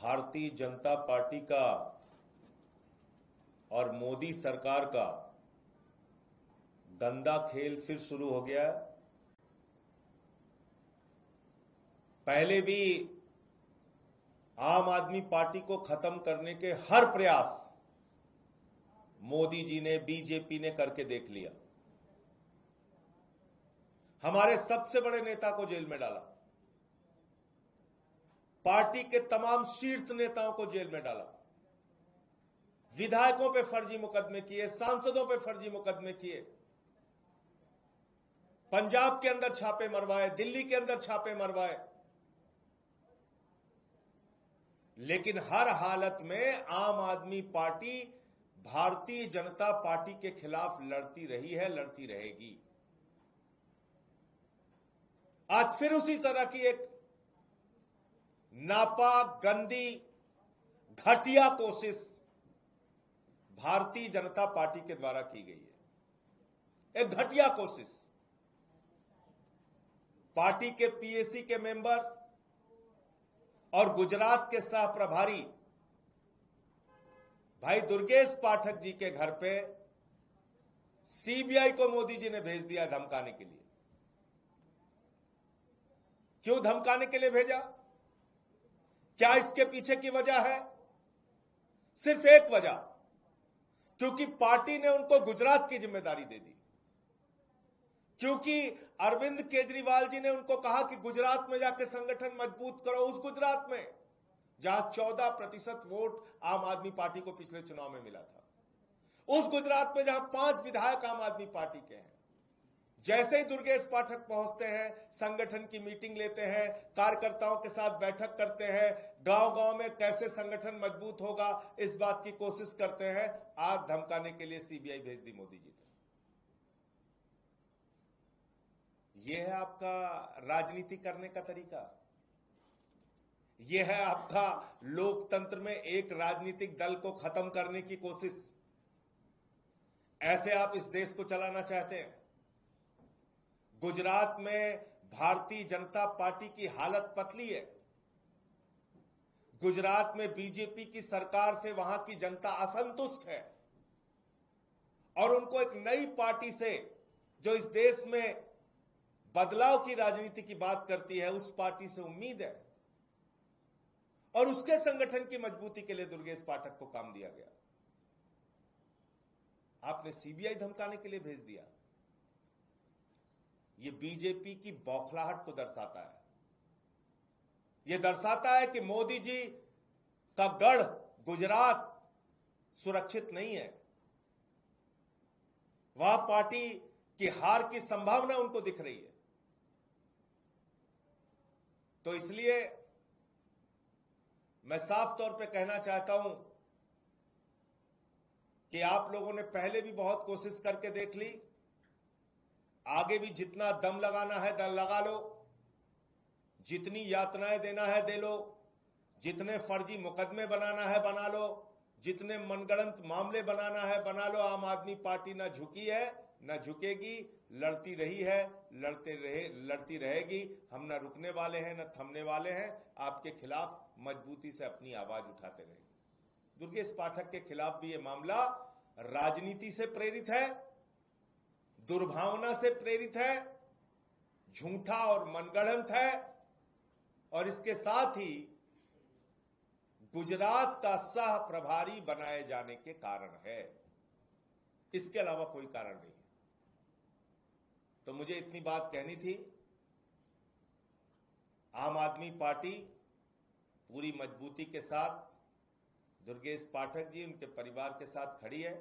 Bharatiya Janata party का और मोदी सरकार का गंदा खेल फिर शुरू हो गया है। पहले भी आम आदमी पार्टी को खत्म करने के हर प्रयास मोदी जी ने, बीजेपी ने करके देख लिया। हमारे सबसे बड़े नेता को जेल में डाला, पार्टी के तमाम शीर्ष नेताओं को जेल में डाला, विधायकों पे फर्जी मुकदमे किए, सांसदों पे फर्जी मुकदमे किए, पंजाब के अंदर छापे मरवाए, दिल्ली के अंदर छापे मरवाए। लेकिन हर हालत में आम आदमी पार्टी भारतीय जनता पार्टी के खिलाफ लड़ती रही है, लड़ती रहेगी। आज फिर उसी तरह की एक नापाक, गंदी, घटिया कोशिश भारतीय जनता पार्टी के द्वारा की गई है। एक घटिया कोशिश। पार्टी के पीएसी के मेंबर और गुजरात के सह प्रभारी भाई दुर्गेश पाठक जी के घर पे सीबीआई को मोदी जी ने भेज दिया धमकाने के लिए। क्यों धमकाने के लिए भेजा? क्या इसके पीछे की वजह है? सिर्फ एक वजह, क्योंकि पार्टी ने उनको गुजरात की जिम्मेदारी दे दी। क्योंकि अरविंद केजरीवाल जी ने उनको कहा कि गुजरात में जाके संगठन मजबूत करो, उस गुजरात में जहां 14% वोट आम आदमी पार्टी को पिछले चुनाव में मिला था, उस गुजरात में जहां 5 विधायक आम आदमी पार्टी के हैं। जैसे ही दुर्गेश पाठक पहुंचते हैं, संगठन की मीटिंग लेते हैं, कार्यकर्ताओं के साथ बैठक करते हैं, गांव-गांव में कैसे संगठन मजबूत होगा इस बात की कोशिश करते हैं। आज धमकाने के लिए सीबीआई भेज दी मोदी जी ने। यह है आपका राजनीति करने का तरीका। यह है आपका लोकतंत्र में एक राजनीतिक दल को खत्म करने की कोशिश। ऐसे आप इस देश को चलाना चाहते हैं? गुजरात में भारतीय जनता पार्टी की हालत पतली है। गुजरात में बीजेपी की सरकार से वहां की जनता असंतुष्ट है और उनको एक नई पार्टी से, जो इस देश में बदलाव की राजनीति की बात करती है, उस पार्टी से उम्मीद है। और उसके संगठन की मजबूती के लिए दुर्गेश पाठक को काम दिया गया। आपने सीबीआई धमकाने के लिए भेज दिया। यह बीजेपी की बौखलाहट को दर्शाता है। यह दर्शाता है कि मोदी जी का गढ़ गुजरात सुरक्षित नहीं है। वह पार्टी की हार की संभावना उनको दिख रही है। तो इसलिए मैं साफ तौर पे कहना चाहता हूं कि आप लोगों ने पहले भी बहुत कोशिश करके देख ली, आगे भी जितना दम लगाना है दम लगा लो, जितनी यातनाएं देना है दे लो, जितने फर्जी मुकदमे बनाना है बना लो, जितने मनगढ़ंत मामले बनाना है बना लो। आम आदमी पार्टी न झुकी है, न झुकेगी, लड़ती रही है, लड़ती रहेगी। हम न रुकने वाले हैं, न थमने वाले हैं। आपके खिलाफ मजबूती से अपनी आवाज उठाते रहेंगे। दुर्गेश पाठक के खिलाफ भी यह मामला राजनीति से प्रेरित है, दुर्भावना से प्रेरित है, झूठा और मनगढ़ंत है, और इसके साथ ही गुजरात का सह प्रभारी बनाए जाने के कारण है। इसके अलावा कोई कारण नहीं है। तो मुझे इतनी बात कहनी थी। आम आदमी पार्टी पूरी मजबूती के साथ दुर्गेश पाठक जी, उनके परिवार के साथ खड़ी है,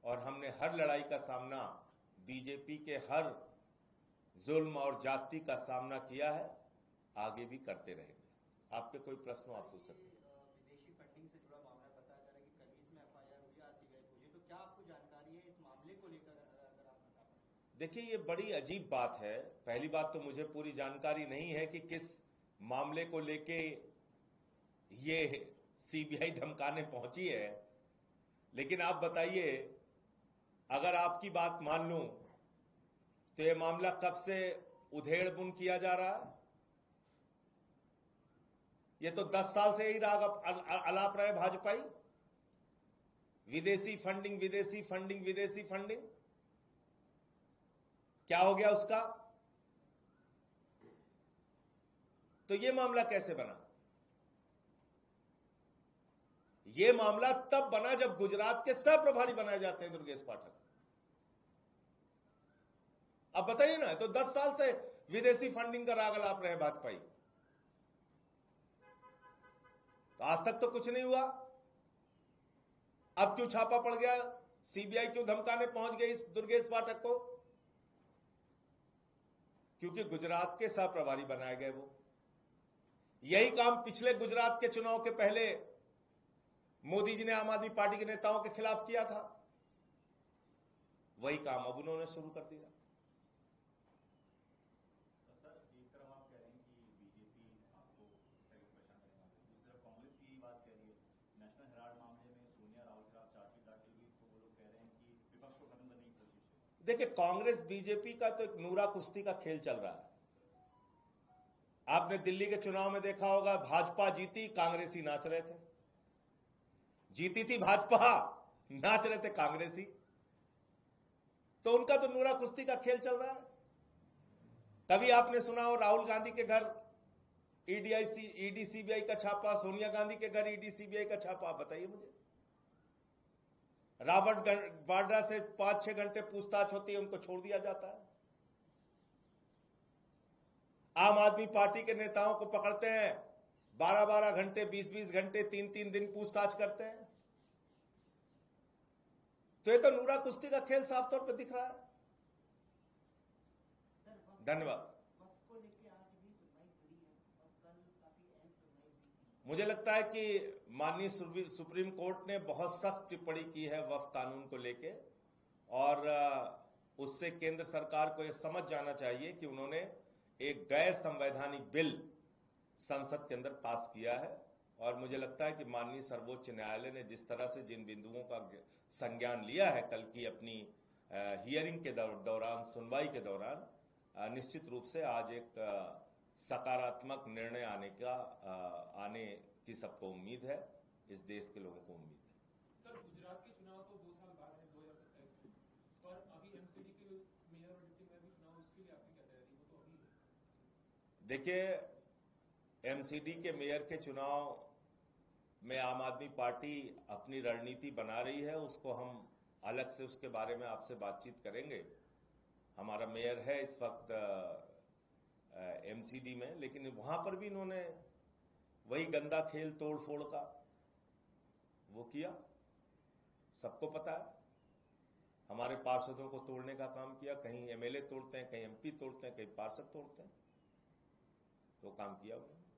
और हमने हर लड़ाई का सामना, बीजेपी के हर जुल्म और जाति का सामना किया है, आगे भी करते रहेंगे। आपके कोई प्रश्न आप पूछ सकते हैं। विदेशी फंडिंग से जुड़ा मामला बताया जा रहा है कि कल इसमें एफआईआर हुई, आज सीबीआई पहुंची, तो क्या आपको जानकारी है इस मामले को लेकर? अगर आप बता पाए। देखिए, ये बड़ी अजीब बात है। पहली बात तो मुझे पूरी जानकारी नहीं है कि किस मामले को लेके ये सीबीआई धमकाने पहुंची है, लेकिन आप बताइए, अगर आपकी बात मान लूं तो ये मामला कब से उधेड़ बुन किया जा रहा है? ये तो 10 साल से ही राग अलाप रहे भाजपाई, विदेशी फंडिंग, विदेशी फंडिंग, विदेशी फंडिंग। क्या हो गया उसका? तो ये मामला कैसे बना? ये मामला तब बना जब गुजरात के सह प्रभारी बनाए जाते हैं दुर्गेश पाठक। अब बताइए ना, तो 10 साल से विदेशी फंडिंग का राग अलाप रहे भाजपाई, तो आज तक तो कुछ नहीं हुआ। अब क्यों छापा पड़ गया? सीबीआई क्यों धमकाने पहुंच गई इस दुर्गेश पाठक को? क्योंकि गुजरात के सह प्रभारी बनाए गए वो। यही काम पिछले गुजरात के चुनाव के पहले मोदी जी ने आम आदमी पार्टी के नेताओं के खिलाफ किया था। वही काम अब उन्होंने शुरू कर दिया। सर, एक तरफ आप कह रहे हैं कि बीजेपी आपको इस तरह के परेशान करने वाली है, दूसरी तरफ कांग्रेस भी यही बात कह रही है। नेशनल हेराल्ड मामले में सोनिया राहुल के खिलाफ चार्जशीट दाखिल हुई तो वो लोग कह रहे हैं कि विपक्ष को खत्म करने की कोशिश है। देखिए, कांग्रेस बीजेपी का तो एक नूरा कुश्ती का खेल चल रहा है। आपने दिल्ली के चुनाव में देखा होगा, भाजपा जीती, कांग्रेसी नाच रहे थे। जीती थी भाजपा, नाच रहे थे कांग्रेसी। तो उनका तो नूरा कुश्ती का खेल चल रहा है। कभी आपने सुना हो राहुल गांधी के घर ईडी सीबीआई का छापा, सोनिया गांधी के घर ईडी सीबीआई का छापा? बताइए मुझे। रॉबर्ट वाड्रा से 5-6 घंटे पूछताछ होती है, उनको छोड़ दिया जाता है। आम आदमी पार्टी के नेताओं को पकड़ते हैं, 12-12 घंटे, 20-20 घंटे, 3-3 दिन पूछताछ करते हैं। तो ये तो नूरा कुश्ती का खेल साफ तौर पर दिख रहा है। धन्यवाद। मुझे लगता है कि माननीय सुप्रीम कोर्ट ने बहुत सख्त टिप्पणी की है वक्फ कानून को लेके, और उससे केंद्र सरकार को यह समझ जाना चाहिए कि उन्होंने एक गैर संवैधानिक बिल संसद के अंदर पास किया है। और मुझे लगता है कि माननीय सर्वोच्च न्यायालय ने जिस तरह से जिन बिंदुओं का संज्ञान लिया है कल की अपनी हियरिंग के दौरान, सुनवाई के दौरान, निश्चित रूप से आज एक सकारात्मक निर्णय आने की सबको उम्मीद है, इस देश के लोगों को उम्मीद है। सर, गुजरात के चुनाव तो 2 साल बाद है, 2027 में, पर अभी एमसीडी के मेयर और डिप्टी मेयर भी चुनाव, उसके लिए आपकी क्या तैयारी? वो तो अभी है। देखिए, एमसीडी के मेयर के चुनाव में आम आदमी पार्टी अपनी रणनीति बना रही है, उसको हम अलग से उसके बारे में आपसे बातचीत करेंगे। हमारा मेयर है इस वक्त एमसीडी में, लेकिन वहां पर भी इन्होंने वही गंदा खेल तोड़ फोड़ का वो किया, सबको पता है। हमारे पार्षदों को तोड़ने का काम किया, कहीं एमएलए तोड़ते हैं, कहीं एमपी तोड़ते हैं, कहीं पार्षद तोड़ते हैं, तो काम किया उन्होंने।